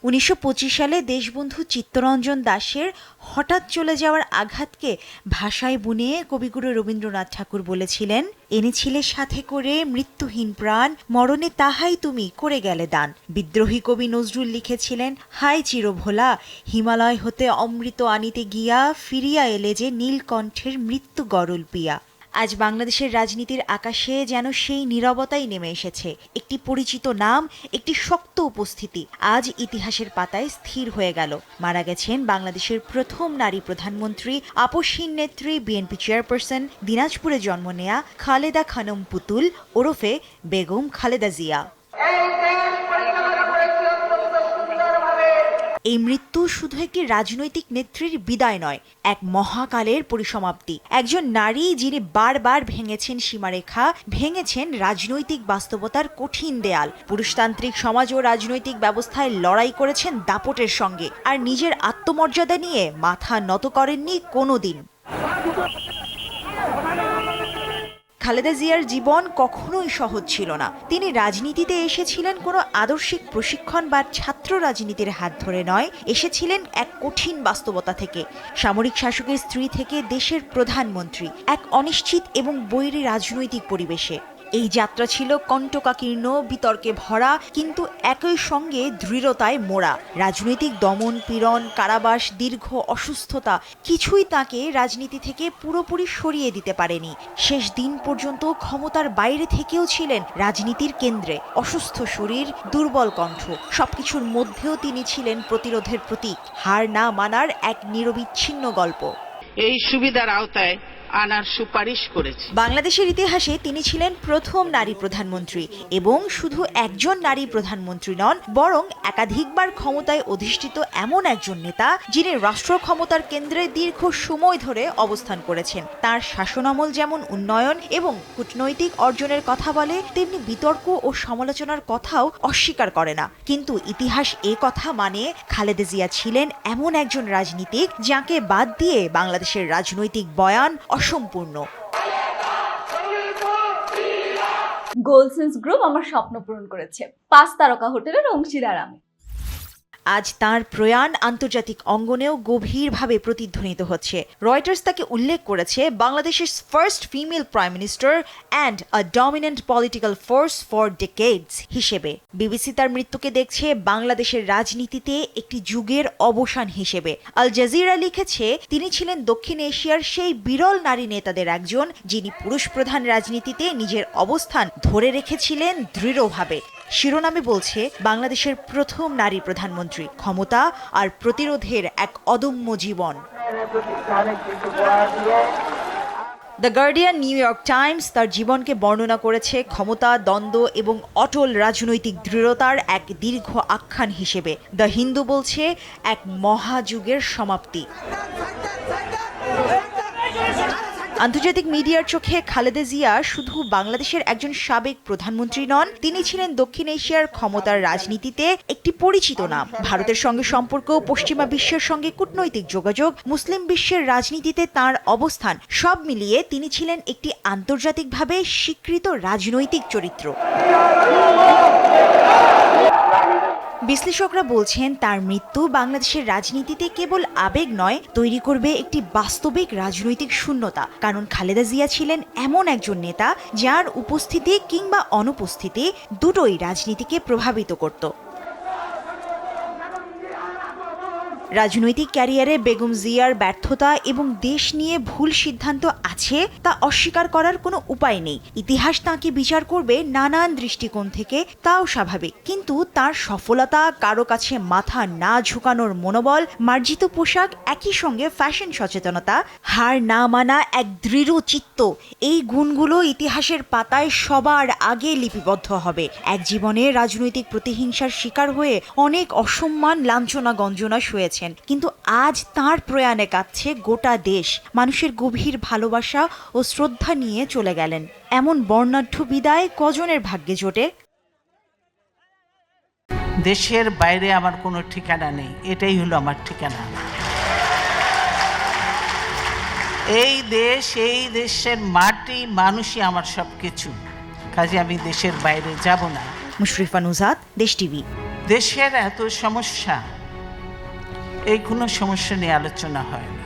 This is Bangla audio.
1925 সালে দেশবন্ধু চিত্তরঞ্জন দাশের হঠাৎ চলে যাওয়ার আঘাতকে ভাষায় বুনিয়ে কবিগুরু রবীন্দ্রনাথ ঠাকুর বলেছিলেন, এনেছিলে সাথে করে মৃত্যুহীন প্রাণ, মরণে তাহাই তুমি করে গেলে দান। বিদ্রোহী কবি নজরুল লিখেছিলেন, হায় চিরভোলা, হিমালয় হতে অমৃত আনিতে গিয়া, ফিরিয়া এলে যে নীলকণ্ঠের মৃত্যু গরল পিয়া। আজ বাংলাদেশের রাজনীতির আকাশে যেন সেই নীরবতাই নেমে এসেছে। একটি পরিচিত নাম, একটি শক্ত উপস্থিতি আজ ইতিহাসের পাতায় স্থির হয়ে গেল। মারা গেছেন বাংলাদেশের প্রথম নারী প্রধানমন্ত্রী, আপসহীন নেত্রী, বিএনপি চেয়ারপারসন, দিনাজপুরে জন্ম নেয়া খালেদা খানম পুতুল ওরফে বেগম খালেদা জিয়া। এই মৃত্যু শুধু একটি রাজনৈতিক নেত্রীর বিদায় নয়, এক মহাকালের পরিসমাপ্তি। একজন নারী যিনি বারবার ভেঙেছেন সীমারেখা, ভেঙেছেন রাজনৈতিক বাস্তবতার কঠিন দেয়াল, পুরুষতান্ত্রিক সমাজ ও রাজনৈতিক ব্যবস্থায় লড়াই করেছেন দাপটের সঙ্গে, আর নিজের আত্মমর্যাদা নিয়ে মাথা নত করেননি কোনোদিন। খালেদা জিয়ার জীবন কখনোই সহজ ছিল না। তিনি রাজনীতিতে এসেছিলেন কোনো আদর্শিক প্রশিক্ষণ বা ছাত্র রাজনীতির হাত ধরে নয়, এসেছিলেন এক কঠিন বাস্তবতা থেকে। সামরিক শাসকের স্ত্রী থেকে দেশের প্রধানমন্ত্রী, এক অনিশ্চিত এবং বৈরী রাজনৈতিক পরিবেশে। এই যাত্রা ছিল কণ্টকাকীর্ণ, বিতর্কে ভরা, কিন্তু একই সঙ্গে দৃঢ়তায় মোড়া। রাজনৈতিক দমন পীড়ন, কারাবাস, দীর্ঘ অসুস্থতা কিছুই তাকে রাজনীতি থেকে পুরোপুরি সরিয়ে দিতে পারেনি। শেষ দিন পর্যন্ত ক্ষমতার বাইরে থেকেও ছিলেন রাজনীতির কেন্দ্রে। অসুস্থ শরীর, দুর্বল কণ্ঠ, সবকিছুর মধ্যেও তিনি ছিলেন প্রতিরোধের প্রতীক, হার না মানার এক নিরবিচ্ছিন্ন গল্প। এই সুবিধার আওতায় আনার সুপারিশ করেছে। বাংলাদেশের ইতিহাসে তিনি ছিলেন প্রথম নারী প্রধানমন্ত্রী, এবং শুধু একজন নারী প্রধানমন্ত্রী নন, বরং একাধিকবার ক্ষমতায় অধিষ্ঠিত এমন একজন নেতা যিনি রাষ্ট্র ক্ষমতার কেন্দ্রে দীর্ঘ সময় ধরে অবস্থান করেছেন। তার শাসনামল যেমন উন্নয়ন এবং কূটনৈতিক অর্জনের কথা বলে, তেমনি বিতর্ক ও সমালোচনার কথাও অস্বীকার করে না। কিন্তু ইতিহাস এ কথা মানে, খালেদা জিয়া ছিলেন এমন একজন রাজনীতিক যাকে বাদ দিয়ে বাংলাদেশের রাজনৈতিক বয়ান অসম্পূর্ণ। গোলসেন্স গ্রুপ আমার স্বপ্ন পূরণ করেছে। 5 তারকা হোটেলের অংশীদার আমি। আজ তার প্রয়াণ আন্তর্জাতিক অঙ্গনেও গভীরভাবে প্রতিধ্বনিত হচ্ছে। রয়টার্স তাকে উল্লেখ করেছে বাংলাদেশের first female prime minister and a dominant political force for decades হিসেবে। বিবিসি তার মৃত্যুকে দেখছে বাংলাদেশের রাজনীতিতে একটি যুগের অবসান হিসেবে। আল জাজিরা লিখেছে, তিনি ছিলেন দক্ষিণ এশিয়ার সেই বিরল নারী নেতাদের একজন যিনি পুরুষ প্রধান রাজনীতিতে নিজের অবস্থান ধরে রেখেছিলেন দৃঢ়ভাবে। শিরোনামে বলছে, বাংলাদেশের প্রথম নারী প্রধানমন্ত্রী, ক্ষমতা আর প্রতিরোধের এক অদম্য জীবন। The Guardian, New York Times তার জীবনকে বর্ণনা করেছে ক্ষমতা, দ্বন্দ্ব এবং অটল রাজনৈতিক দৃঢ়তার এক দীর্ঘ আখ্যান হিসেবে। দ্য হিন্দু বলছে, এক মহাযুগের সমাপ্তি। আন্তর্জাতিক মিডিয়ার চোখে খালেদা জিয়া শুধু বাংলাদেশের একজন সাবেক প্রধানমন্ত্রী নন, তিনি ছিলেন দক্ষিণ এশিয়ার ক্ষমতার রাজনীতিতে একটি পরিচিত নাম। ভারতের সঙ্গে সম্পর্ক, পশ্চিমা বিশ্বের সঙ্গে কূটনৈতিক যোগাযোগ, মুসলিম বিশ্বের রাজনীতিতে তার অবস্থান, সব মিলিয়ে তিনি ছিলেন একটি আন্তর্জাতিকভাবে স্বীকৃত রাজনৈতিক চরিত্র। বিশ্লেষকরা বলছেন, তার মৃত্যু বাংলাদেশের রাজনীতিতে কেবল আবেগ নয়, তৈরি করবে একটি বাস্তবিক রাজনৈতিক শূন্যতা। কারণ খালেদা জিয়া ছিলেন এমন একজন নেতা যার উপস্থিতি কিংবা অনুপস্থিতি দুটোই রাজনীতিকে প্রভাবিত করত। রাজনৈতিক ক্যারিয়ারে বেগম জিয়ার ব্যর্থতা এবং দেশ নিয়ে ভুল সিদ্ধান্ত আছে তা অস্বীকার করার কোনো উপায় নেই। ইতিহাস তাঁকে বিচার করবে নানান দৃষ্টিকোণ থেকে, তাও স্বাভাবিক। কিন্তু তার সফলতা, কারো কাছে মাথা না ঝুঁকানোর মনোবল, মার্জিত পোশাক, একই সঙ্গে ফ্যাশন সচেতনতা, হার না মানা এক দৃঢ় চিত্ত, এই গুণগুলো ইতিহাসের পাতায় সবার আগে লিপিবদ্ধ হবে। এক জীবনে রাজনৈতিক প্রতিহিংসার শিকার হয়ে অনেক অসম্মান, লাঞ্ছনা, গঞ্জনা সয়েছেন, কিন্তু আজ তার প্রয়াণে কাঁদছে গোটা দেশ। মানুষের গভীর ভালোবাসা ও শ্রদ্ধা নিয়ে চলে গেলেন। এমন বর্ণাঢ্য বিদায় কজনের ভাগ্যে জোটে? দেশের বাইরে আমার কোনো ঠিকানা নেই, এটাই হলো আমার ঠিকানা। এই দেশ, এই দেশের মাটি, মানুষই আমার সবকিছু। কাজে আমি দেশের বাইরে যাব না। মুশরিফা নুজাত, দেশ টিভি। দেশের এত সমস্যা, এই কোনো সমস্যা নিয়ে আলোচনা হয় না।